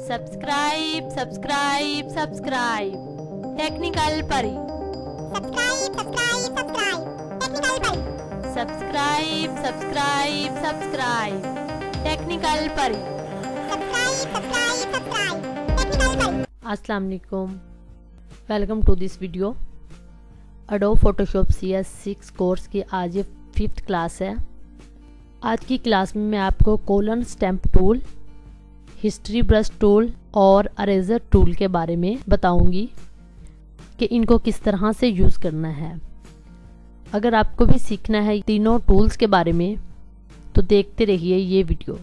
Subscribe subscribe subscribe technical Pari. Subscribe subscribe subscribe technical Pari. अस्सलाम वालेकुम, welcome to this video. Adobe Photoshop CS6 course की आज ये 5th class है। आज की क्लास में मैं आपको colon stamp tool, history brush tool और अरेजर टूल के बारे में बताऊंगी कि इनको किस तरह से यूज़ करना है। अगर आपको भी सीखना है तीनों टूल्स के बारे में तो देखते रहिए ये वीडियो।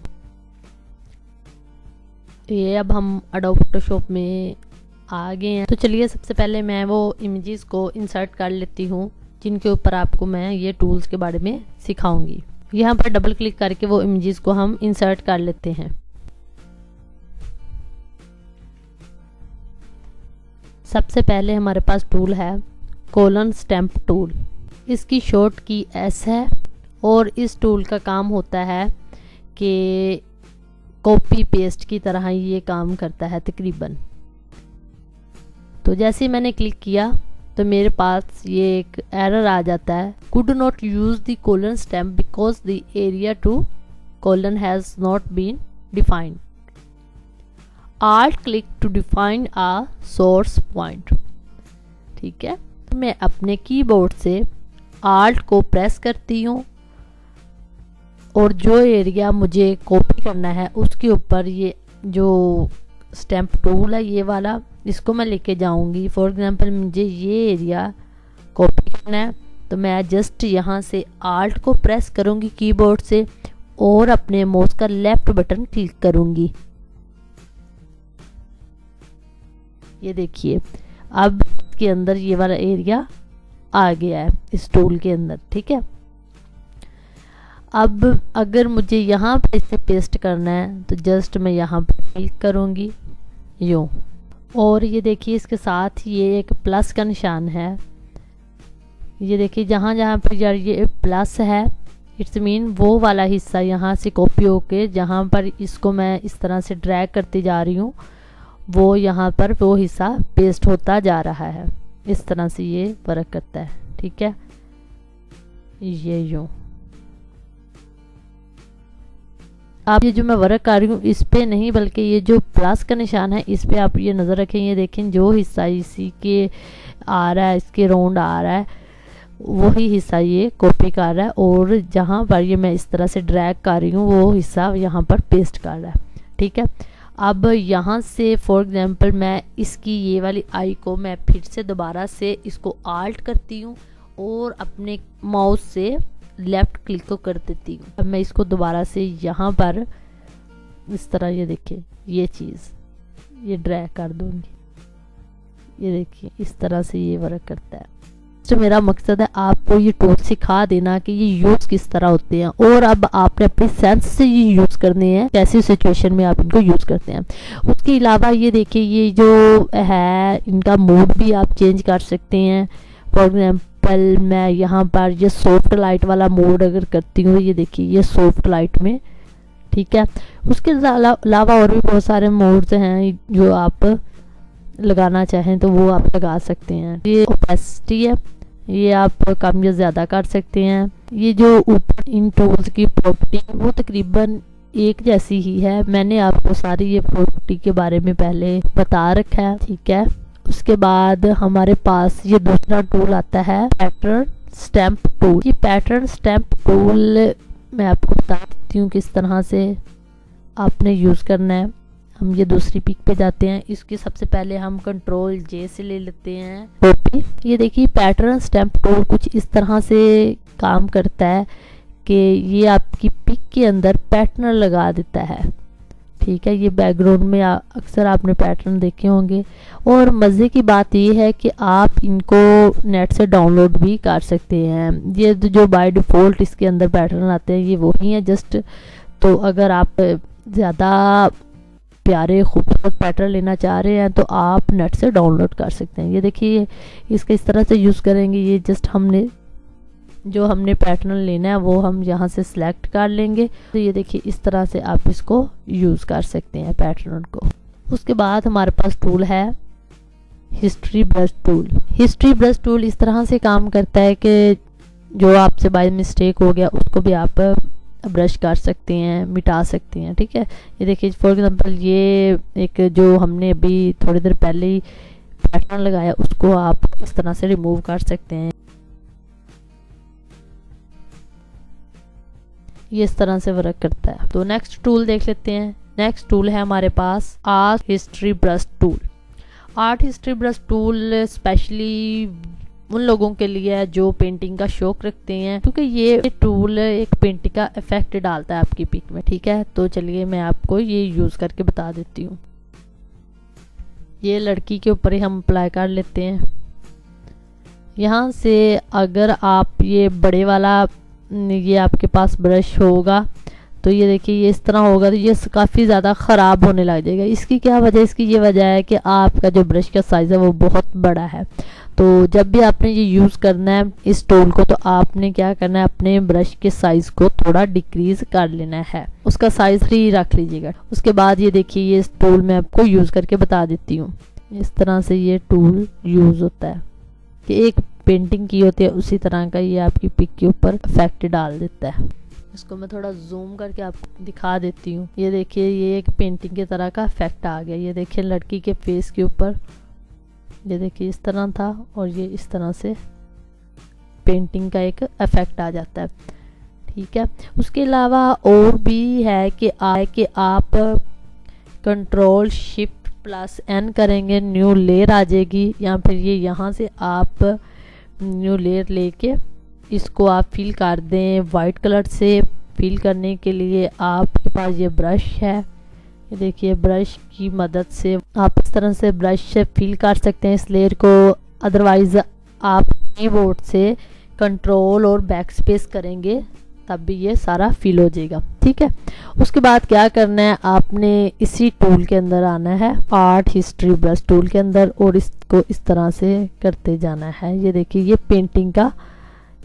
ये अब हम एडोब फोटोशॉप में आ गए हैं, तो चलिए सबसे पहले मैं वो इमेजेस को इंसर्ट कर लेती हूँ जिनके ऊपर आपको मैं ये टूल्स के बारे में सिखाऊंगी। यहाँ पर डबल क्लिक करके वो इमेजेस को हम इंसर्ट कर लेते हैं। सबसे पहले हमारे पास टूल है कोलन स्टैम्प टूल। इसकी शॉर्ट की S है और इस टूल का काम होता है कि कॉपी पेस्ट की तरह ये काम करता है तकरीबन। तो जैसे ही मैंने क्लिक किया तो मेरे पास ये एक एरर आ जाता है, could not use the clone stamp because the area to clone has not been defined. Alt click to define a source point. ठीक है, तो मैं अपने कीबोर्ड से Alt को प्रेस करती हूँ और जो एरिया मुझे कॉपी करना है उसके ऊपर ये जो स्टैम्प टूल है ये वाला, इसको मैं लेके जाऊंगी। फॉर एग्जांपल मुझे ये एरिया कॉपी करना है तो मैं जस्ट यहाँ से Alt को प्रेस करूंगी कीबोर्ड से और अपने माउस का लेफ्ट बटन क्लिक करूंगी। ये देखिए अब इसके अंदर ये वाला एरिया आ गया है इस टूल के अंदर। ठीक है, अब अगर मुझे यहाँ पर इसे पेस्ट करना है तो जस्ट मैं यहाँ पर क्लिक करूँगी यूँ, और ये देखिए इसके साथ ये एक प्लस का निशान है। ये देखिए जहाँ जहाँ पर यार ये प्लस है इट्स मीन वो वाला हिस्सा यहाँ से कॉपी होके जहाँ पर इसको मैं इस तरह से ड्रैग करती जा रही हूँ वो यहाँ पर वो हिस्सा पेस्ट होता जा रहा है। इस तरह से ये वर्क करता है। ठीक है, ये यूँ। आप ये जो मैं वर्क कर रही हूँ इस पे नहीं बल्कि ये जो प्लस का निशान है इस पे आप ये नज़र रखें। ये देखें जो हिस्सा इसी के आ रहा है, इसके राउंड आ रहा है, वही हिस्सा ये कॉपी कर रहा है और जहाँ पर ये मैं इस तरह से ड्रैग कर रही हूँ वो हिस्सा यहाँ पर पेस्ट कर रहा है। ठीक है, अब यहाँ से फॉर एग्जांपल मैं इसकी ये वाली आई को मैं फिर से दोबारा से इसको Alt करती हूँ और अपने माउस से लेफ़्ट क्लिक को कर देती हूँ। अब मैं इसको दोबारा से यहाँ पर इस तरह ये देखिए ये चीज़ ये ड्रैग कर दूँगी। ये देखिए इस तरह से ये वर्क करता है। तो मेरा मकसद है आपको ये टूल सिखा देना कि ये यूज़ किस तरह होते हैं और अब आपने अपने सेंस से ये यूज़ करने हैं, कैसी सिचुएशन में आप इनको यूज़ करते हैं। उसके अलावा ये देखिए ये जो है इनका मोड भी आप चेंज कर सकते हैं। फॉर एग्जांपल मैं यहाँ पर ये सॉफ्ट लाइट वाला मोड अगर करती हूँ, ये देखिए ये सॉफ्ट लाइट में। ठीक है, उसके अलावा और भी बहुत सारे मोड्स हैं जो आप लगाना चाहें तो वो आप लगा सकते हैं। ये ओपेसिटी है, ये आप कम या ज़्यादा कर सकते हैं। ये जो ऊपर इन टूल्स की प्रॉपर्टी वो तकरीबन एक जैसी ही है। मैंने आपको सारी ये प्रॉपर्टी के बारे में पहले बता रखा है। ठीक है, उसके बाद हमारे पास ये दूसरा टूल आता है पैटर्न स्टैम्प टूल। ये पैटर्न स्टैम्प टूल मैं आपको बता देती हूँ किस तरह से आपने यूज़ करना है। हम ये दूसरी पिक पे जाते हैं। इसके सबसे पहले हम Ctrl J से ले लेते हैं कॉपी। ये देखिए पैटर्न स्टैम्प टूल कुछ इस तरह से काम करता है कि ये आपकी पिक के अंदर पैटर्न लगा देता है। ठीक है, ये बैकग्राउंड में अक्सर आपने पैटर्न देखे होंगे और मज़े की बात ये है कि आप इनको नेट से डाउनलोड भी कर सकते हैं। ये जो बाय डिफ़ॉल्ट इसके अंदर पैटर्न आते हैं ये वही हैं जस्ट। तो अगर आप ज़्यादा प्यारे खूबसूरत पैटर्न लेना चाह रहे हैं तो आप नेट से डाउनलोड कर सकते हैं। ये देखिए इसका इस तरह से यूज़ करेंगे। ये जस्ट हमने पैटर्न लेना है वो हम यहाँ से सिलेक्ट कर लेंगे। तो ये देखिए इस तरह से आप इसको यूज़ कर सकते हैं पैटर्न को। उसके बाद हमारे पास टूल है history brush tool. History brush tool इस तरह से काम करता है कि जो आपसे बाय मिस्टेक हो गया उसको भी आप ब्रश कर सकते हैं, मिटा सकते हैं। ठीक है, ये देखिए फॉर एग्जांपल ये एक जो हमने अभी थोड़ी देर पहले ही पैटर्न लगाया उसको आप इस तरह से रिमूव कर सकते हैं। ये इस तरह से वर्क करता है। तो नेक्स्ट टूल देख लेते हैं। नेक्स्ट टूल है हमारे पास art history brush tool. Art history brush tool specially उन लोगों के लिए है जो पेंटिंग का शौक रखते हैं, क्योंकि ये टूल एक पेंटिंग का इफेक्ट डालता है आपकी पिक में। ठीक है, तो चलिए मैं आपको ये यूज करके बता देती हूँ। ये लड़की के ऊपर ही हम अप्लाई कर लेते हैं। यहाँ से अगर आप ये बड़े वाला ये आपके पास ब्रश होगा तो ये देखिए ये इस तरह होगा तो ये काफ़ी ज़्यादा ख़राब होने लग जाएगा। इसकी क्या वजह, इसकी ये वजह है कि आपका जो ब्रश का साइज़ है वो बहुत बड़ा है। तो जब भी आपने ये यूज़ करना है इस टूल को तो आपने क्या करना है, अपने ब्रश के साइज़ को थोड़ा डिक्रीज़ कर लेना है, उसका साइज़ 3 रख लीजिएगा। उसके बाद ये देखिए ये इस टूल में आपको यूज़ करके बता देती हूँ। इस तरह से ये टूल यूज़ होता है कि एक पेंटिंग की होती है उसी तरह का ये आपकी पिक के ऊपर इफेक्ट डाल देता है। इसको मैं थोड़ा जूम करके आपको दिखा देती हूँ। ये देखिए ये एक पेंटिंग की तरह का इफेक्ट आ गया। ये देखिए लड़की के फेस के ऊपर ये देखिए इस तरह था और ये इस तरह से पेंटिंग का एक इफेक्ट आ जाता है। ठीक है, उसके अलावा और भी है कि आप कंट्रोल शिफ्ट प्लस एन करेंगे, न्यू लेयर आ जाएगी, या फिर ये यहाँ से आप न्यू लेयर लेके इसको आप फिल कर दें वाइट कलर से। फिल करने के लिए आपके पास ये ब्रश है, ये देखिए ब्रश की मदद से आप इस तरह से ब्रश से फिल कर सकते हैं इस लेयर को। अदरवाइज़ आप कीबोर्ड से कंट्रोल और बैक स्पेस करेंगे तब भी ये सारा फिल हो जाएगा। ठीक है, उसके बाद क्या करना है, आपने इसी टूल के अंदर आना है, आर्ट हिस्ट्री ब्रश टूल के अंदर, और इसको इस तरह से करते जाना है। ये देखिए ये पेंटिंग का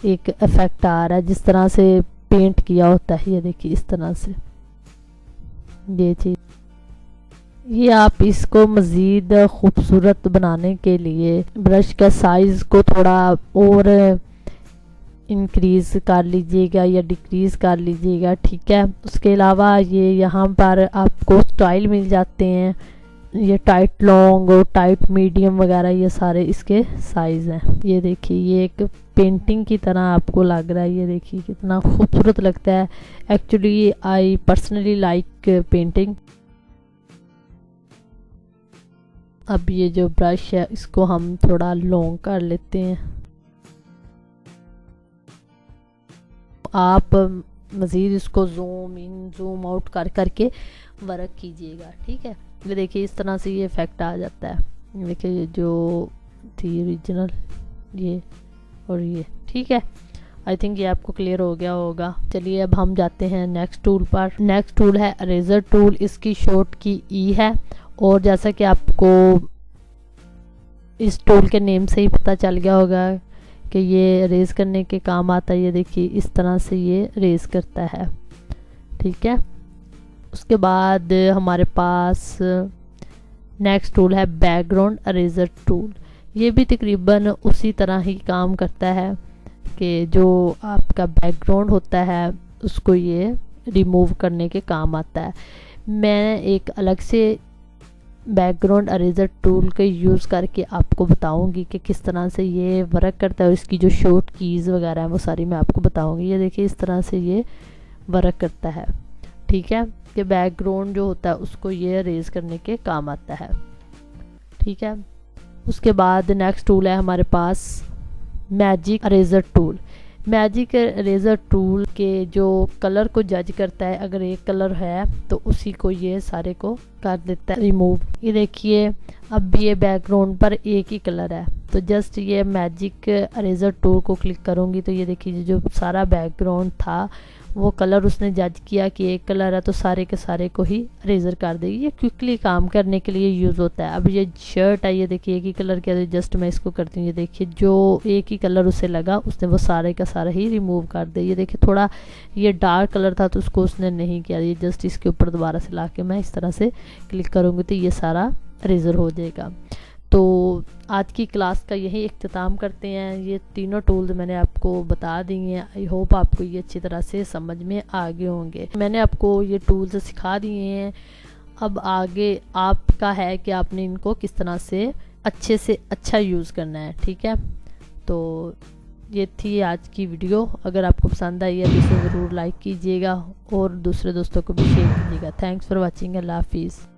एक इफेक्ट आ रहा है जिस तरह से पेंट किया होता है। ये देखिए इस तरह से ये चीज़, ये आप इसको मज़ीद खूबसूरत बनाने के लिए ब्रश का साइज़ को थोड़ा और इंक्रीज़ कर लीजिएगा या डिक्रीज़ कर लीजिएगा। ठीक है, उसके अलावा ये यहाँ पर आपको स्टाइल मिल जाते हैं, ये टाइट लॉन्ग और टाइट मीडियम वगैरह ये सारे इसके साइज़ हैं। ये देखिए ये एक पेंटिंग की तरह आपको लग रहा है। ये देखिए कितना खूबसूरत लगता है। Actually I personally like painting. अब ये जो ब्रश है इसको हम थोड़ा लॉन्ग कर लेते हैं। आप मज़ीद इसको जूम इन जूम आउट कर करके वर्क कीजिएगा। ठीक है, ये देखिए इस तरह से ये इफेक्ट आ जाता है। देखिए ये जो थी ओरिजिनल ये और ये। ठीक है, आई थिंक ये आपको क्लियर हो गया होगा। चलिए अब हम जाते हैं नेक्स्ट टूल पर। नेक्स्ट टूल है इरेजर टूल। इसकी शॉर्ट की ई है, और जैसा कि आपको इस टूल के नेम से ही पता चल गया होगा कि ये रेज़ करने के काम आता है। ये देखिए इस तरह से ये रेज़ करता है। ठीक है, उसके बाद हमारे पास नेक्स्ट टूल है बैकग्राउंड इरेजर टूल। ये भी तकरीबन उसी तरह ही काम करता है कि जो आपका बैकग्राउंड होता है उसको ये रिमूव करने के काम आता है। मैं एक अलग से बैकग्राउंड इरेजर टूल के यूज़ करके आपको बताऊंगी कि किस तरह से ये वर्क करता है, और इसकी जो शॉर्ट कीज़ वगैरह हैं वो सारी मैं आपको बताऊंगी। ये देखिए इस तरह से ये वर्क करता है। ठीक है, कि बैकग्राउंड जो होता है उसको ये रेज करने के काम आता है। ठीक है, उसके बाद नेक्स्ट टूल है हमारे पास magic eraser tool. Magic eraser tool के जो कलर को जज करता है, अगर एक कलर है तो उसी को ये सारे को कर देता है रिमूव। ये देखिए अब भी ये बैकग्राउंड पर एक ही कलर है, तो जस्ट ये मैजिक इरेजर टूल को क्लिक करूँगी तो ये देखिए जो सारा बैकग्राउंड था वो कलर उसने जज किया कि एक कलर है तो सारे के सारे को ही इरेजर कर देगी। ये क्विकली काम करने के लिए यूज़ होता है। अब ये शर्ट है, ये देखिए एक ही कलर के, जस्ट मैं इसको करती हूँ, ये देखिए जो एक ही कलर उसे लगा उसने वो सारे का सारा ही रिमूव कर दिया। ये देखिए थोड़ा ये डार्क कलर था तो उसको उसने नहीं किया, ये जस्ट इसके ऊपर दोबारा से ला के मैं इस तरह से क्लिक करूँगी तो ये सारा इरेजर हो जाएगा। तो आज की क्लास का यही इख्तिताम करते हैं। ये तीनों टूल्स मैंने आपको बता दिए हैं। आई होप आपको ये अच्छी तरह से समझ में आ गए होंगे। मैंने आपको ये टूल्स सिखा दिए हैं, अब आगे आपका है कि आपने इनको किस तरह से अच्छा यूज़ करना है। ठीक है, तो ये थी आज की वीडियो। अगर आपको पसंद आई है तो इसे ज़रूर लाइक कीजिएगा और दूसरे दोस्तों को भी शेयर कीजिएगा। Thanks for watching. अल्लाह हाफिज़।